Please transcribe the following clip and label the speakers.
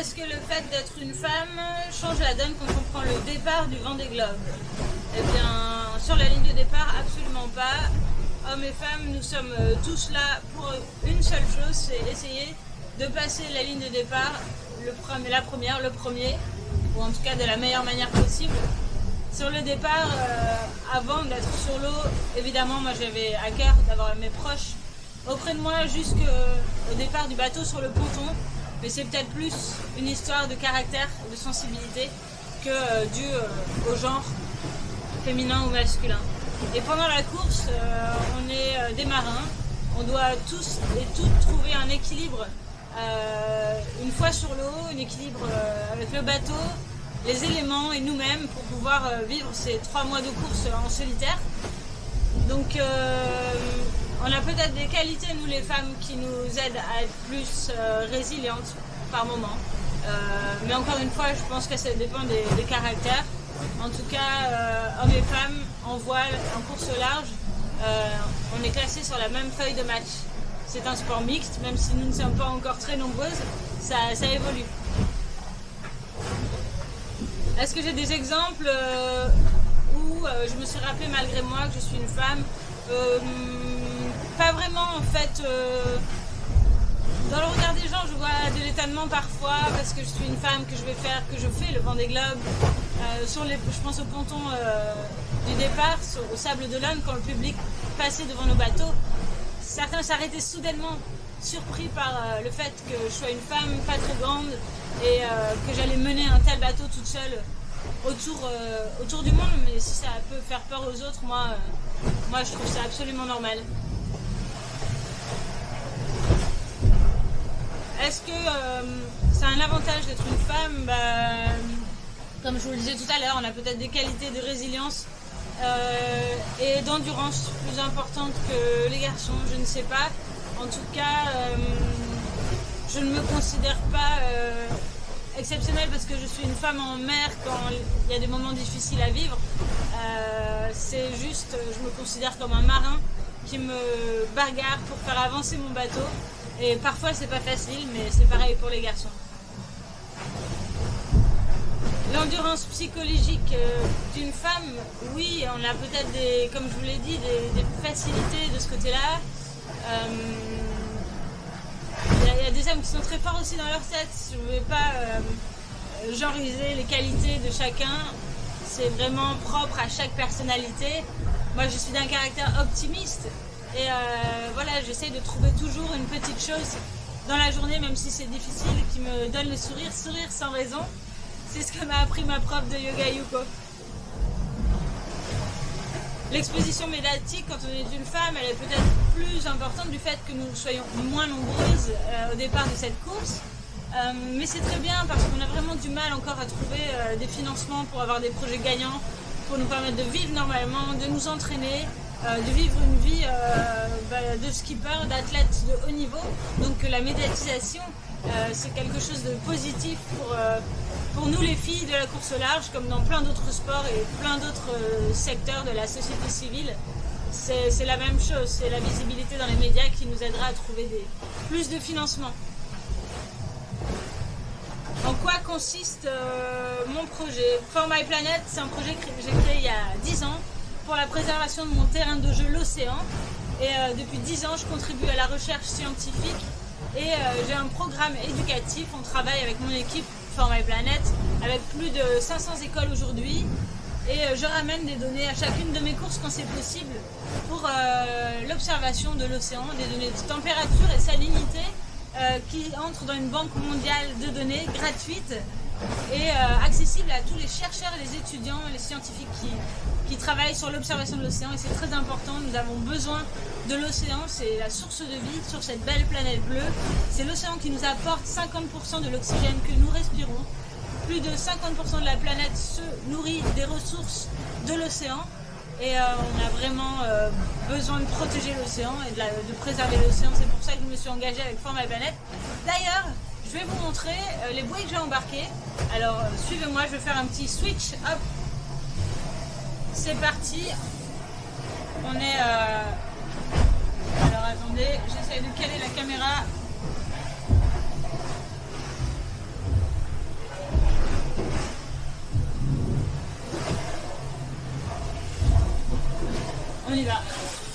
Speaker 1: est-ce que le fait d'être une femme change la donne quand on prend le départ du Vendée Globe? Eh bien, sur la ligne de départ, absolument pas. Hommes et femmes, nous sommes tous là pour une seule chose, c'est essayer de passer la ligne de départ, le premier, ou en tout cas de la meilleure manière possible. Sur le départ, avant d'être sur l'eau, évidemment, moi j'avais à cœur d'avoir mes proches auprès de moi jusqu'au départ du bateau sur le ponton. Mais c'est peut-être plus une histoire de caractère, de sensibilité, que dû au genre féminin ou masculin. Et pendant la course, on est des marins, on doit tous et toutes trouver un équilibre une fois sur l'eau, un équilibre avec le bateau, les éléments et nous-mêmes pour pouvoir vivre ces 3 mois de course en solitaire. Donc on a peut-être des qualités, nous les femmes, qui nous aident à être plus résilientes par moment. Mais encore une fois, je pense que ça dépend des caractères. En tout cas, hommes et femmes, en voile, en course au large, on est classés sur la même feuille de match. C'est un sport mixte, même si nous ne sommes pas encore très nombreuses, ça évolue. Est-ce que j'ai des exemples où je me suis rappelé malgré moi que je suis une femme? Pas vraiment en fait. Dans le regard des gens, je vois de l'étonnement parfois parce que je suis une femme, que je fais le Vendée Globe. Je pense au ponton du départ, au Sable d'Olonne, quand le public passait devant nos bateaux. Certains s'arrêtaient soudainement, surpris par le fait que je sois une femme pas très grande et que j'allais mener un tel bateau toute seule autour du monde. Mais si ça peut faire peur aux autres, moi je trouve ça absolument normal. Est-ce que c'est un avantage d'être une femme? Comme je vous le disais tout à l'heure, on a peut-être des qualités de résilience et d'endurance plus importantes que les garçons, je ne sais pas. En tout cas, je ne me considère pas exceptionnelle parce que je suis une femme en mer quand il y a des moments difficiles à vivre. C'est juste, je me considère comme un marin qui me bagarre pour faire avancer mon bateau. Et parfois c'est pas facile, mais c'est pareil pour les garçons. L'endurance psychologique d'une femme, oui, on a peut-être comme je vous l'ai dit, des facilités de ce côté-là. Il y a des hommes qui sont très forts aussi dans leur tête. Je ne vais pas genreiser les qualités de chacun. C'est vraiment propre à chaque personnalité. Moi, je suis d'un caractère optimiste. Et voilà, j'essaie de trouver toujours une petite chose dans la journée, même si c'est difficile, qui me donne le sourire sans raison. C'est ce que m'a appris ma prof de yoga Yuko. L'exposition médiatique, quand on est une femme, elle est peut-être plus importante du fait que nous soyons moins nombreuses au départ de cette course. Mais c'est très bien parce qu'on a vraiment du mal encore à trouver des financements pour avoir des projets gagnants, pour nous permettre de vivre normalement, de nous entraîner, de vivre une vie de skipper, d'athlète de haut niveau. Donc la médiatisation, c'est quelque chose de positif pour nous les filles de la course au large, comme dans plein d'autres sports et plein d'autres secteurs de la société civile. C'est la même chose, c'est la visibilité dans les médias qui nous aidera à trouver plus de financement. En quoi consiste mon projet? For My Planet, c'est un projet que j'ai créé il y a 10 ans pour la préservation de mon terrain de jeu, l'océan. Et depuis 10 ans, je contribue à la recherche scientifique et j'ai un programme éducatif. On travaille avec mon équipe For My Planet avec plus de 500 écoles aujourd'hui. Et je ramène des données à chacune de mes courses quand c'est possible pour l'observation de l'océan, des données de température et salinité qui entrent dans une banque mondiale de données gratuite et accessible à tous les chercheurs et les étudiants et les scientifiques qui travaillent sur l'observation de l'océan. Et c'est très important, nous avons besoin de l'océan, c'est la source de vie sur cette belle planète bleue. C'est l'océan qui nous apporte 50% de l'oxygène que nous respirons. Plus de 50% de la planète se nourrit des ressources de l'océan et on a vraiment besoin de protéger l'océan et de préserver l'océan. C'est pour ça que je me suis engagée avec For My Planet. D'ailleurs, je vais vous montrer les bouées que j'ai embarquées. Alors suivez-moi, je vais faire un petit switch. Hop, c'est parti. On est... Alors attendez, j'essaie de caler la caméra. On y va.